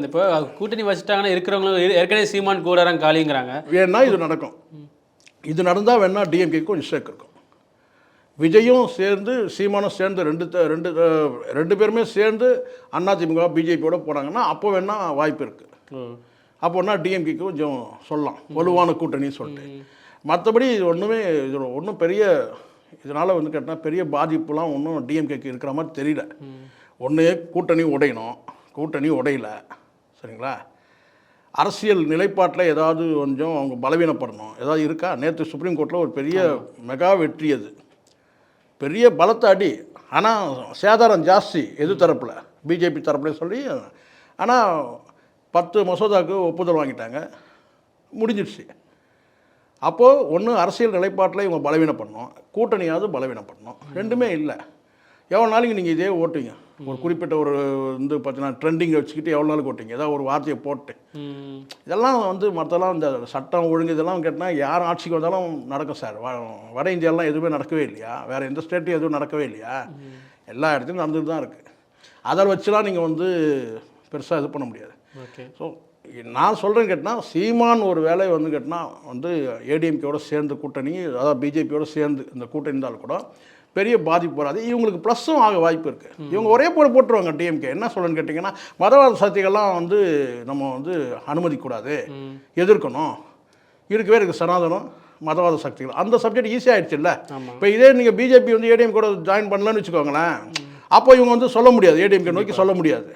இப்போ கூட்டணி வச்சுட்டாங்கன்னா இருக்கிறவங்களும் ஏற்கனவே சீமான் கூடாரம் காலிங்கிறாங்க. வேணா இது நடக்கும். இது நடந்தால் வேணா டிஎம்கேக்கு கொஞ்சம் ஷேக் இருக்கும். விஜயும் சேர்ந்து சீமானும் சேர்ந்து ரெண்டு பேருமே சேர்ந்து அதிமுக பிஜேபியோட போனாங்கன்னா அப்போ வேணா வாய்ப்பு இருக்குது. அப்போன்னா டிஎம்கேக்கு கொஞ்சம் சொல்லலாம் வலுவான கூட்டணின்னு சொல்லிட்டு. மற்றபடி இது ஒன்றுமே இது ஒன்றும் பெரிய இதனால் வந்து கேட்டால் பெரிய பாதிப்புலாம் ஒன்றும் டிஎம்கேக்கு இருக்கிற மாதிரி தெரியல. ஒன்று கூட்டணி உடையணும், கூட்டணி உடையல, சரிங்களா? அரசியல் நிலைப்பாட்டில் ஏதாவது கொஞ்சம் அவங்க பலவீனப்படணும், ஏதாவது இருக்கா? நேற்று சுப்ரீம் கோர்ட்டில் ஒரு பெரிய மெகா வெற்றி, அது பெரிய பலத்த அடி. ஆனால் சேதாரம் ஜாஸ்தி எது தரப்பில், பிஜேபி தரப்புல சொல்லி. ஆனால் 10 மசோதாவுக்கு ஒப்புதல் வாங்கிட்டாங்க, முடிஞ்சிடுச்சு. அப்போது ஒன்று அரசியல் நிலைப்பாட்டில் இவங்க பலவீனப்படணும், கூட்டணியாவது பலவீனப்படணும். ரெண்டுமே இல்லை. எவ்வளோ நாளைக்கு நீங்கள் இதே ஓட்டுங்க? ஒரு குறிப்பிட்ட ஒரு வந்து பார்த்தீங்கன்னா ட்ரெண்டிங்கை வச்சுக்கிட்டு எவ்வளோ நாளுக்கு ஓட்டிங்க? ஏதாவது ஒரு வார்த்தையை போட்டு இதெல்லாம் வந்து மற்றெல்லாம் இந்த சட்டம் ஒழுங்கு இதெல்லாம் கேட்டால் யார் ஆட்சிக்கு வந்தாலும் நடக்கும் சார். வட இந்தியாலாம் எதுவுமே நடக்கவே இல்லையா? வேறு எந்த ஸ்டேட்டும் எதுவும் நடக்கவே இல்லையா? எல்லா இடத்துலையும் நடந்துட்டு தான் இருக்குது. அதை வச்சுலாம் நீங்கள் வந்து பெருசாக இது பண்ண முடியாது. ஸோ நான் சொல்கிறேன்னு கேட்டால் சீமான் ஒரு வேலையை வந்து கேட்டால் வந்து ஏடிஎம்கேயோட சேர்ந்து கூட்டணி, அதாவது பிஜேபியோட சேர்ந்து இந்த கூட்டணி இருந்தாலும் கூட பெரிய பாதிப்பு வராது. இவங்களுக்கு ப்ளஸ்ஸும் ஆக வாய்ப்பு இருக்குது. இவங்க ஒரே போட்டுருவாங்க டிஎம்கே. என்ன சொல்லணும்னு கேட்டிங்கன்னா, மதவாத சக்திகள்லாம் வந்து நம்ம வந்து அனுமதிக்கூடாது, எதிர்க்கணும். இருக்கவே இருக்குது சனாதனம், மதவாத சக்திகள். அந்த சப்ஜெக்ட் ஈஸியாக ஆகிடுச்சு இல்லை? இப்போ இதே நீங்கள் பிஜேபி வந்து ஏடிஎம் கூட ஜாயின் பண்ணலன்னு வச்சுக்கோங்களேன், அப்போ இவங்க வந்து சொல்ல முடியாது, ஏடிஎம்கே நோக்கி சொல்ல முடியாது.